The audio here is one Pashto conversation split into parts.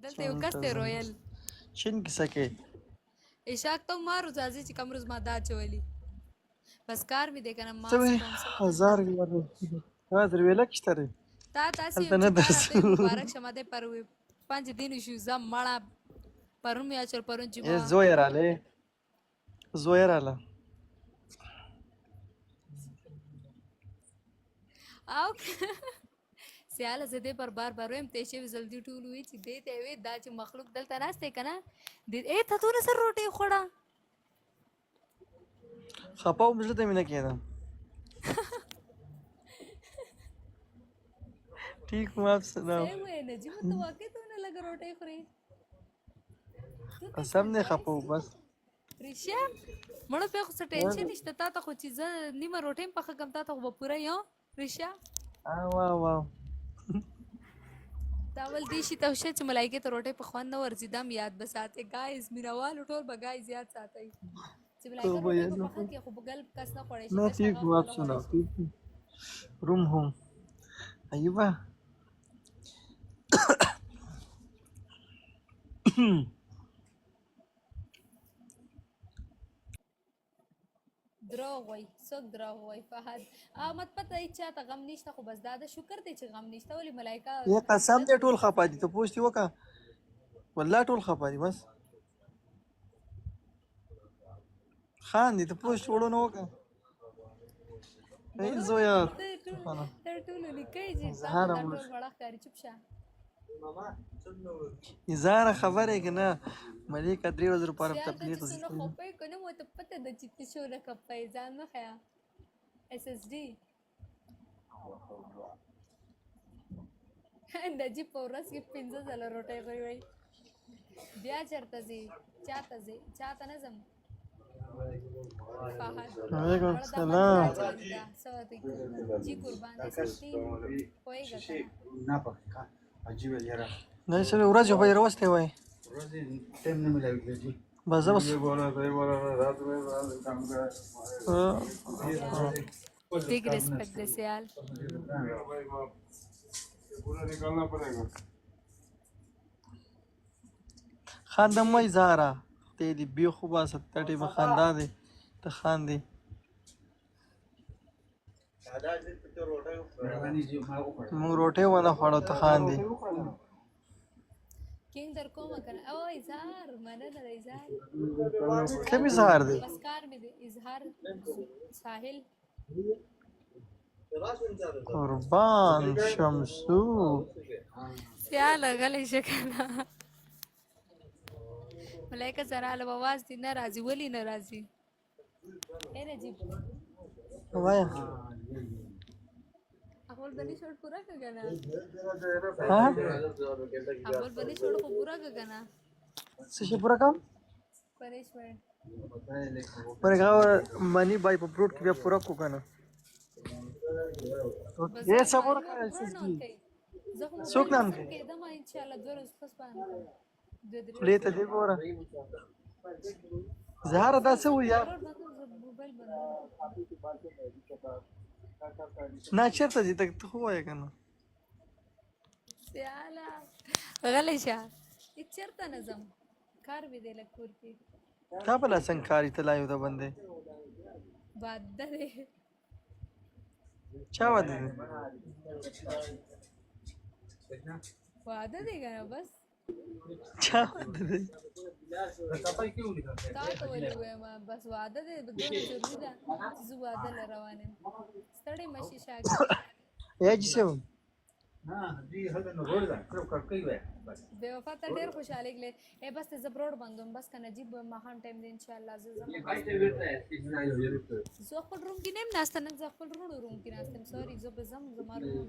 دلته یو کس دی رویل چین کیسه کې اشاق ته ما روز راځي چې کوم روز ما دا اچولي بس کار مې دی که نه څه وایي ماسک 1000 ویله کشته دی تا داسې هلته یم نه چې تا درځو راته مبارک شه ما دی پر 5 دین شو زه مړه پرون مې اچول پرون جمعه زوی رالی زوی راله او سیاله زه دې پر بار وایم ته شی جلدی ټول وی چې دې ته وی دا چې مخلوق دلته ناشته کنه دې ته تو نه سر روټي خوړه خپاو مزه ته مینه کېدم ٹھیک ہوں آپ سناؤ نجیب تو واقع تو نه لګ روټي خوري سم نه خپاو بس ریشا مړه په خو څه ټینشن نشته تا ته خو چې زه نیمه روټي په خکم تا ته خو پوره یو ریشا واو واو دا ول دې شي ته چې ملایکه ته روټي په خوان نه ورځي دم یاد بساته گایز مینوال ټول به گایز یاد ساتي چې ملایکه روټي په خکم کې خو بغل کس نه خوړې شي نه ٹھیک ہوں آپ سناؤ ٹھیک ہوں روم ہوں ایوبا دروغ وای څوک دروغ وای فهد احمد پته ای چاته غم نشته خو بس دا د شکر دی چې غم نشته ولی ملایکه یہ قسم دې ټول خپا دي ته پوښتې وکړه والله ټول خپا دي بس خان دي ته پوښت وړو نه وکړه ای زویا تر ټولو لیکي چې تاسو ټول وړه کاری چوپ شه ځان خبره کنه ملک درې ورځې لپاره تبلیغ زه نو خو په کنه مو ته پته د چې شو نه کپای ځان نه خیا اس اس ډي نجیب په ورځ کې 15 ځله روټي کوي وای بیا چرته زی چاته نه زم وعلیکم السلام جی قربان سستی کویګه نه پکې عجیب یاره نه سره ورځ په وروسته وای ورځ ټیم نه ملایږي جی بس بس رات میں کام کر big respect de Seal पूरा निकालना पड़ेगा خاندم وای زارا ته دی بی خوبه ستټی په خندا دی ته خاندي مونږ روټي ونه خوړو ته خاندي کینګ در کومه کنه او اظهار مننه د اظهار کوم اظهار دی بس کار مې دی اظهار ساحل قربان شمسو سیاله غلی شکنه ملائکه سره له आवाज دي ناراضي ولی ناراضي اے نجیب وایا اول بلی شوٹ پورا کګنا ها اول بلی شوٹ کو پورا کګنا څه شي پورا کم پنیشمنت پرګه منی بای په پروت کې بیا پورا کو کنه یہ صبر کړئ څوک نام کوي دما ان شاء الله درس پس باندې لیته دی ګوره زهره دا څه وي یار نه چېرته دي ته خو وایې که نه سیاله غلی شه چېرته نه ځم کار مې دی لږ کور کې تا بلا څنګه کار ته لایو ده بندې واده دی چا واده دی واده دی که نه بس چا واده دی تا ته ولې ووایم بس واده دی دونه ضروري ده چې زه واده له روان یم ستړی مه شي شاګرد یا جی صاحب بے وفا ته ډېر خوشحالي کړې ای بس ته زه بروډ بندوم بس که نجیب ماښام ټایم دی انشاءالله زه ځم زه خپل روم کې نه یم ناسته نن زه خپل وروڼو روم کې ناسته یم سوري زه به ځم زما روم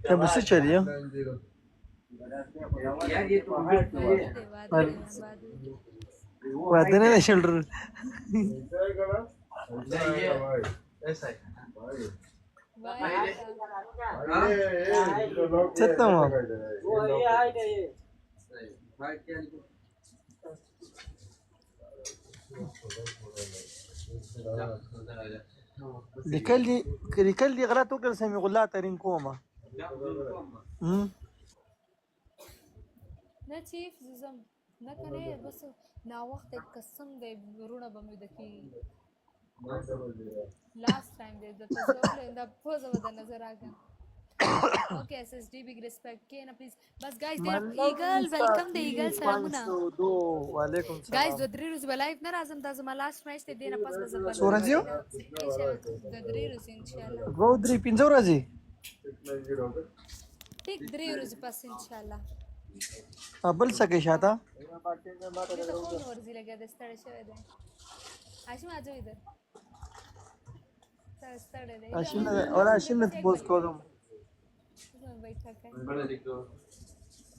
ته به څه چلی یم واده نه دی شلډر څه ما لیکل دي غلط وکړ سمې غلا ترین کومه چیف زم نه کنه بس نا وخت قسم دې ورونه به مې د کی لاست ټایم دې د تزول دا پوز و د نظر راګه اوکے SSD big respect کینا پلیز بس گایز دیر ایگل ویلکم د ایگل سلامونه 502 وعلیکم گایز سلام د درې ورځې لایف نه راځم دا زما لاست میچ ته دینه پس بس څو ورځې یو؟ د درې ورځې ان شاء الله 2 3 5 ورځې ټیک 3 ورځې پس ان شاء الله بل څه کې شاته دې ته خو ورځي لګا د ستړی شوی دی هاشم اجو इधर ستړی دی هاشم اور هاشم نه پوز کوم بیٹھا کر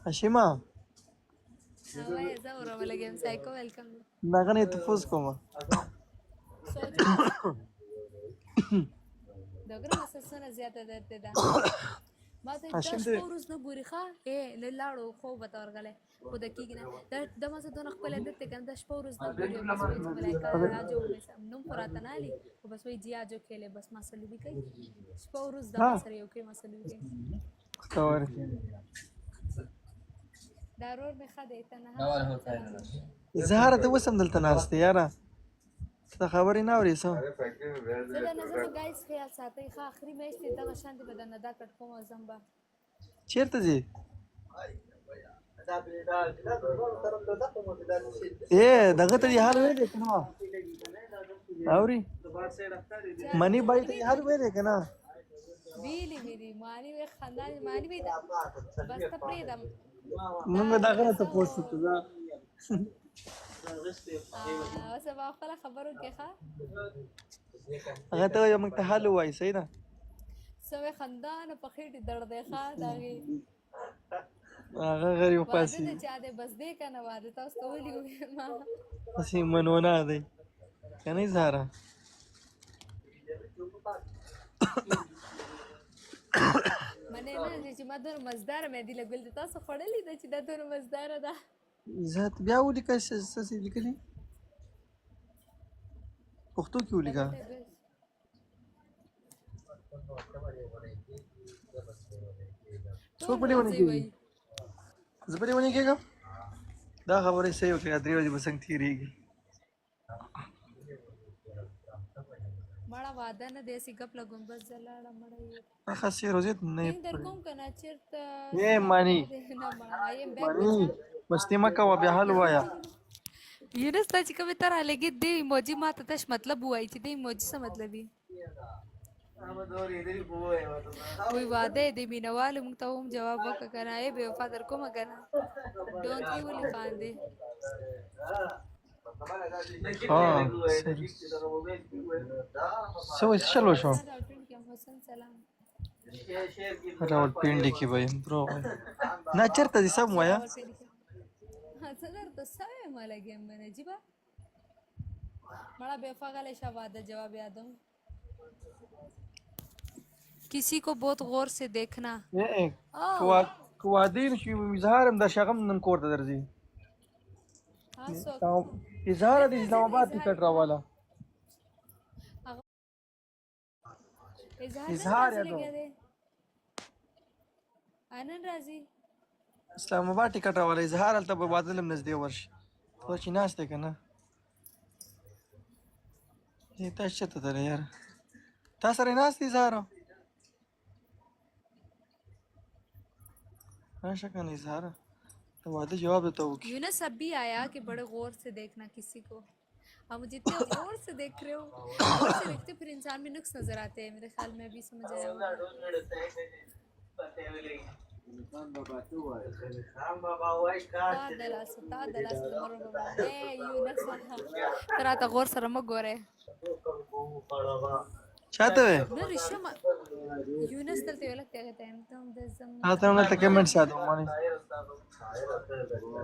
هاشما هاوای زورا ولګم سایکو ویلکم ناغه نه تفوز کوم دغه مسسونه زیاته درته ده ما ته هاشم د دې شپورز نه ګوري ښه نه لاړو خو به تا ورغلی خو د کېږي نه د ما زه دونه خپل عادت دی که نه د شپورز نه ګوري بس وایي چې ملایکه آجو نوم خو راته نه علي خو بس وایي جي آجو کھیلے بس ما سلوبي کوي شپورز دا ما سره یو کوي ما سلوبي کوي خبر دا رور مې ښه دی ته نه زهره ته وسم دلته ناشته یاره څه خبرې نه اورې څه زه د نظر ګایز خیال ساتئ ښه آخري میچ دی دغه شانتې به درنه دا کټ کوم ځم به چیرته ځې ए दगه ته هر ویلې کنه اوري منی بای ته هر ویلې کنه ویلې ویلې مانی وی خندان مانی وی بس ته پریدم موږ دغه ته پوښتنه کوو اوس به خپل خبرو کې ښه هغه ته یو موږ ته حل وای صحیح ده سوې خندان په خېټه درد دی ښه داغي هغه غریب پاسي واده چا دې بس دې کنه واده تاسو ته ولي ما اسی منونه دی کنه زهره منه نه چې ما دونه مزدار مې دی لګول تاسو خړلې د چې دا دونه مزدار ده ذات بیا ولیکه څه لیکلي پښتو کې ولیکه څو پړې ونی کېږي زه پړې ونی کېږم دا خبرې صحیح وکړه درې ورځې به څنګه تېرېږي مړه واده نه دی سي ګپ لګوم بس زلاړه مړه یې خاصه روزه نه در کوم کنه چیرته یې مانی نه مړه ایم بیک مانی مستی مکه و بیا حل وایا یونس ته چې کومه تر لګي دی ایموجی ماته تش مطلب وای چې دی ایموجی څه مطلب وي وی واده دی مینوال مونږ ته هم جواب وکړه کنه ای به وفا در کومه کنه ډونټ یو ولي خاندې سو چلو شو حسن سلام راول پینډي کې وای برو نه چرته دي سم وایا څه درته سوې مله ګیم باندې جيبا مړه بے فغله شواده جواب یادم किसी को बहुत गौर से देखना کوادین شي اظهارم د شغم نن کوړه درځي اظهار د اسلام آباد ټیکټ راواله اظهار یادو انن راځي اسلام آباد ټیکټ راواله اظهار الته په بادلم نږدې ورشي خو چې ناشته کنه دې تاسو ته در یار تاسو سره ناشته اظهار शक्ल नहीं सारा तो वादे जवाब देता हूँ यूनस अब भी आया कि बड़े गौर से देखना किसी को अब मुझे इतने गौर से देख रहे हो गौर से देखते फिर इंसान में नुक्स नजर आते हैं मेरे ख्याल में अभी समझ आया तेरा तो गौर से रमक गौर है चाहते हुए ना रिश्मा यूनस तलते वाला क्या कहते हैं तुम दजम आता हूँ ना तो कमेंट से आता हूँ मानी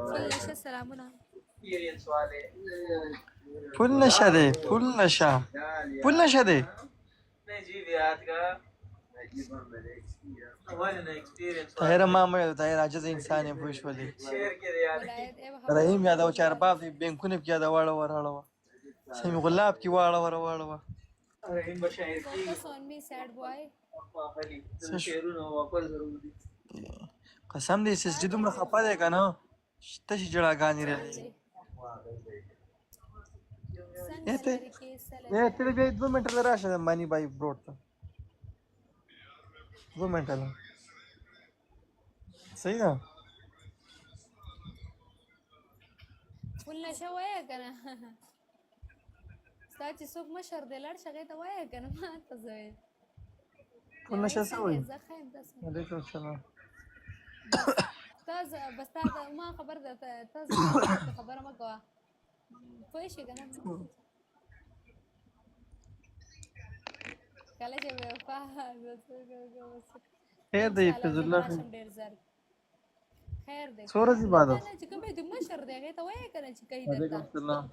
फुल सलाम ना फुल नशा दे طاهر ماما طاهر عاجز انسان یې پوه شولې رحیم یادو چار باب دی بینکونه کې یاد واړه وراړه سمي غلاب کې واړه وراړه Focus on me, sad boy. قسم دې سس دې دومره خپه دی کنه تشي جړاګانې رالې څنګه ته لري کې سره ته بیا 2 منټه له راشه مانی بای بروډ ته 2 منټه له صحیح ده فل نشه وایه کنه ستا چې څوک مشر دی لړ شغې ته وایه کنه ما ته زه فل نشه څه وایي زه ښه یم تاسو وعلیکم السلام تاسو بس تا ما خبر ده تاسو خبره مه کوه پوه شئ که نه کله چې خیر دی حفظ الله ډېر زر خیر دی څو ورځې بعد چې کوم د مشر دی هغې ته وایه که نه چې کوي وعلیکم درته السلام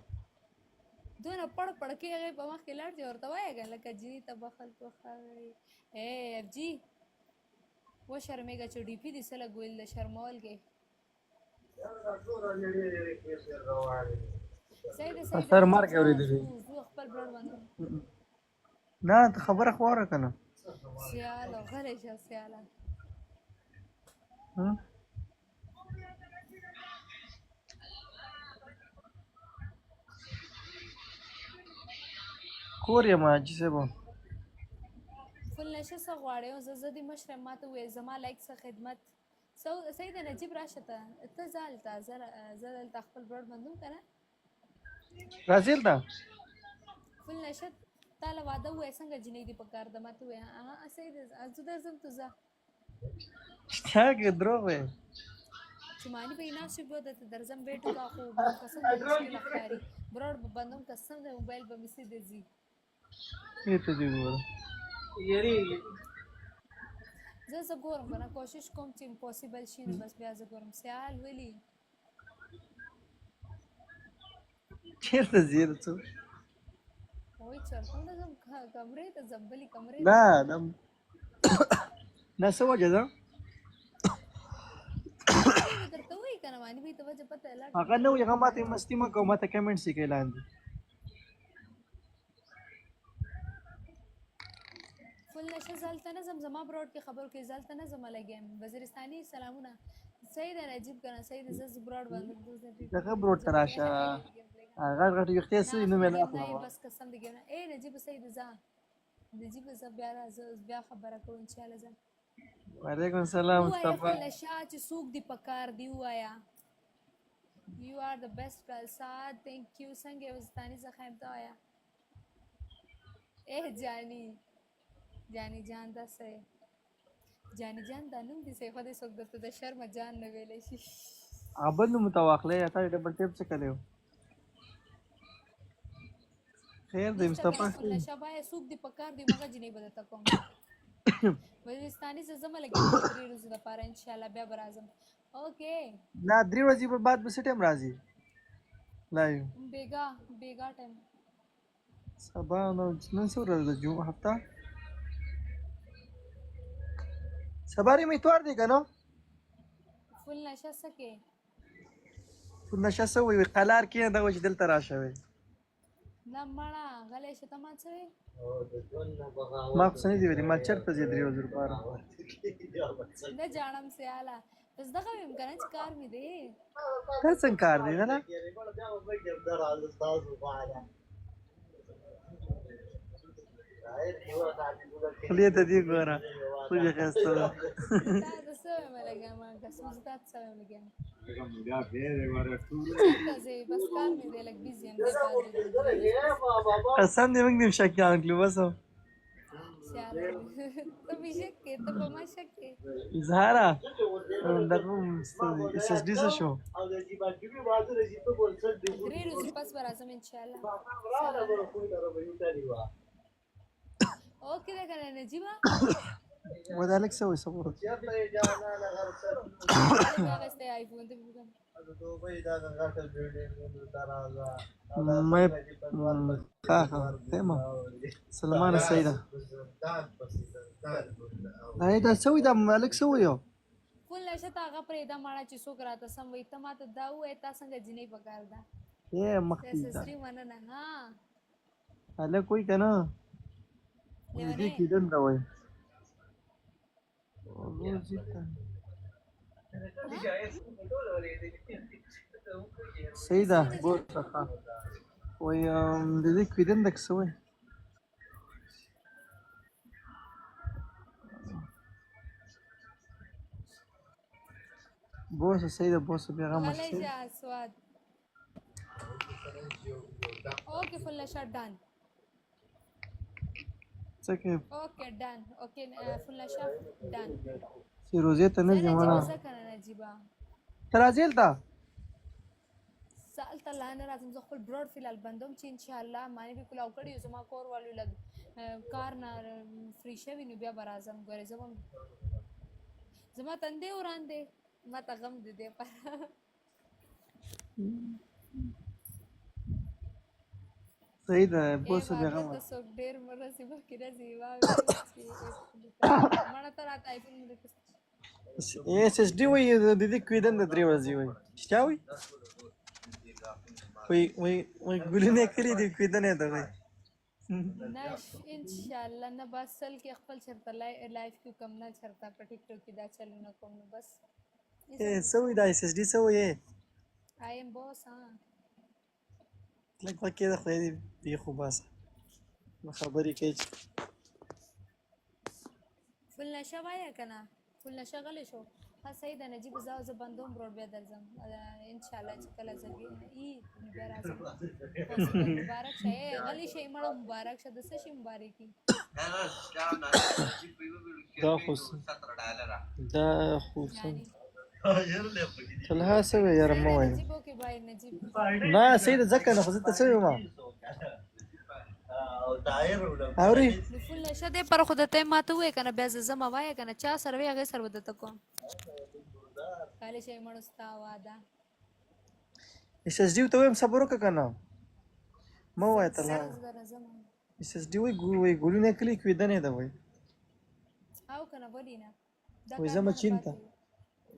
دونه پړ پړ کې هغې په مخ کې لاړ چې ورته وایه که لکه جني ته بخل کوخوي افجي وشرمېږه چې ډي پي دې څه لږ ویل د شرمول کې سر مارک اورېدلی زه خپل برډ باندې نه ته خبره خو واوره که نه سیاله غلی شه سیاله کور یم حاجي صاحب فل نشه څه غواړې زه دې مشر یم ما ته وویل زما لایک څه خدمت صحیح ده نجیب راشه ته ځه هلته زه دلته خپل برډ بندوم که نه راځې هلته فل نشه تا له واده ووایه څنګه جنۍ دې په کار ده ما ته ووایه صحیح ده زه درځم تو ځه چا کې دروغ وایې چې معنی به یې ناست شي بیا درته درځم بیټو کا خو قسم دې مشکله ښکاري برډ به بندوم قسم دې موبایل به مې سیده ځي ته دې ګوره زه ګورم که نه کوشش کوم چې امپاسبل شي نو بس بیا زه ګورم سیال ولي چېرته ځې ته وایي چېرته نه ځم کمرې ته ځم بلې کمرې نه نه څه وجه ده درته وایي که نه معنی به یې ته وجه پته لاړ هغه نه وي هغه ماته مستي مه کوه ماته کمنټس یې کوي لاندې فل نشه زه هلته نه ځم زما براډ کې خبرو کې زه هلته نه ځم لګیم وزیرستاني سلامونه صحیح ده نجیب که نه صحیح ده زه براډ باندې دغه براډ ته راشه هغه غټ ویښتې څه دي نوم یې نه اخلم بس قسم دې ګیم نجیب صحیح ده ځه نجیب زه بیا خبره کوم انشاءالله ځه وعلیکم السلام مصطفی فل نشه چې څوک دې په کار دی ووایه You are the best girl سعد thank you څنګه یې وزیرستاني څخه یم ته وایه جانی جان دا څه جانی جان دا نوم دې څه خو دې څوک درته د شرمه جان نه ویلی شي بل نوم ته واخلئ تا ډبل ټیپ څه کړی و خیر دی مصطفی نشه باید څوک دې په کار دی مغه جنۍ به درته کوم وزیرستاني زه ځم لګېږم 3 ورځې دپاره انشاءالله بیا به راځم اوکې نه 3 ورځې به بعد به څه ټایم راځي لایو بیګا ټایم سبا نن څه ورځ ده جمعه هفته سبا ری اتوار دی که نه فل نشه څه کې فل نشه څه وایي قلار کښېنه دغه چې دلته راشه وایي نه مړه غلی شه ته ما څه وایې ما خو څه نه دي ویلي ما چېرته ځې 3 ورځې لپاره نه جاړم سیاله بس دغه ویم که نه چې کار مې دی دا څنګه کار دی نه خولې ته دې ګوره خولې ښایسته ده تا د څه ویم لګیم قسم تا څه ویم لګیم بس کار مې دی لږ بیزي یم قسم دې موږ دې شکیان کړو بس سیاله ته مې شک کې ته په ما شک کې اظهاره دغه اس اس ډي څه شو 3 ورځې پس به راځم انشاءالله اوکې ده که نه نجیبه ودا لږ څه وایي صبر اخیستی آیفون ته بګم تمام سلمانه سیده دا څه وایي دا ملک څه وایي فل نشه ته هغه پرېږده ماړه چې څوک راته سم وایي ته ما ته دا ووایې تا څنګه جنۍ په کار ده سسري مننه ها هلک وایي که نه دې کېدل دا وایي صحیح ده بوس ښه وای د دې کویدن دک سوې بوس صحیح ده بوس بیا غم غلی شي شه سواد. اوکې فلشه ډن. څه کې اوکې ډن. اوکې فلشه ډن. فیروزه ته نه ځي نجیبه مړه څه کنه نجیبه ته راځې هلته سالته لا نه راځم زه خپل براډ فیلال بندوم چې ان شاء الله معنی به کلاو کړی زما کور والو لګ کار نه فری شوی نو بیا به راځم ګورې زما تندې وړاندې ما ته غم د دې پر صحیح ده اے بوس بیا واده غم ته څوک ډېر مرسي مخکې راځي مړه ته راته آیفون مې اس اس ډي وای د دې کویدن د 3 ورځې وای شته وای ګلونه کړی دی کویدن ته وای نش ان شاء الله نه بس سل کې خپل چرته لایف کې کم نه چرته په ټیک ټاک کې دا چلونه کوم نو بس سوي دا اس اس ډي سوي آی ایم بوس ها لکه پکې د خو دې خو بس خبرې کوي فل نشه وای کنه فل نشه غلی شو ها صحیح ده نجیب زاو ز بندوم برور بیا درځم ان شاء الله چې کله زګي ای بیا راځم مبارک شه غلی شي مړ مبارک شه د څه شي مبارکي دا خو تلها سوي يا رب ما وای نجیب اوکې بای نجیب نه سید ځکه نه خو زه ته سوي ما اوري نو فل نشه دې پر خود ته ماته وې کنه بیا زما وای کنه چا سروي هغه سر ودته کوم کاله شي مړ استا واده اس اس ډي ته هم صبر وکړه کنه ما وای تلها اس اس ډي وای ګولونه کلی کویدنه ده وای او کنه ودینا وای زما چینته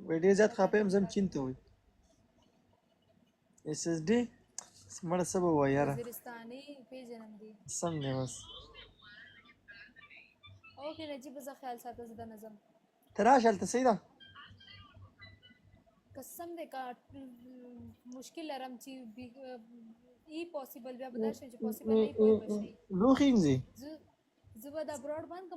وای ډیر زیات خپم زم چینته وای اس اس ډي مړ سبا وای یاره وزیرستاني پیژنم دي څنګه بس اوکې نجیب زه خیال ساته زده نظم تراش هلته سیده قسم دې کا مشکل لرم چې ای پوسیبل بیا بدل شي چې پوسیبل نه کوي بشي لوخینځي زه به دا براډ باند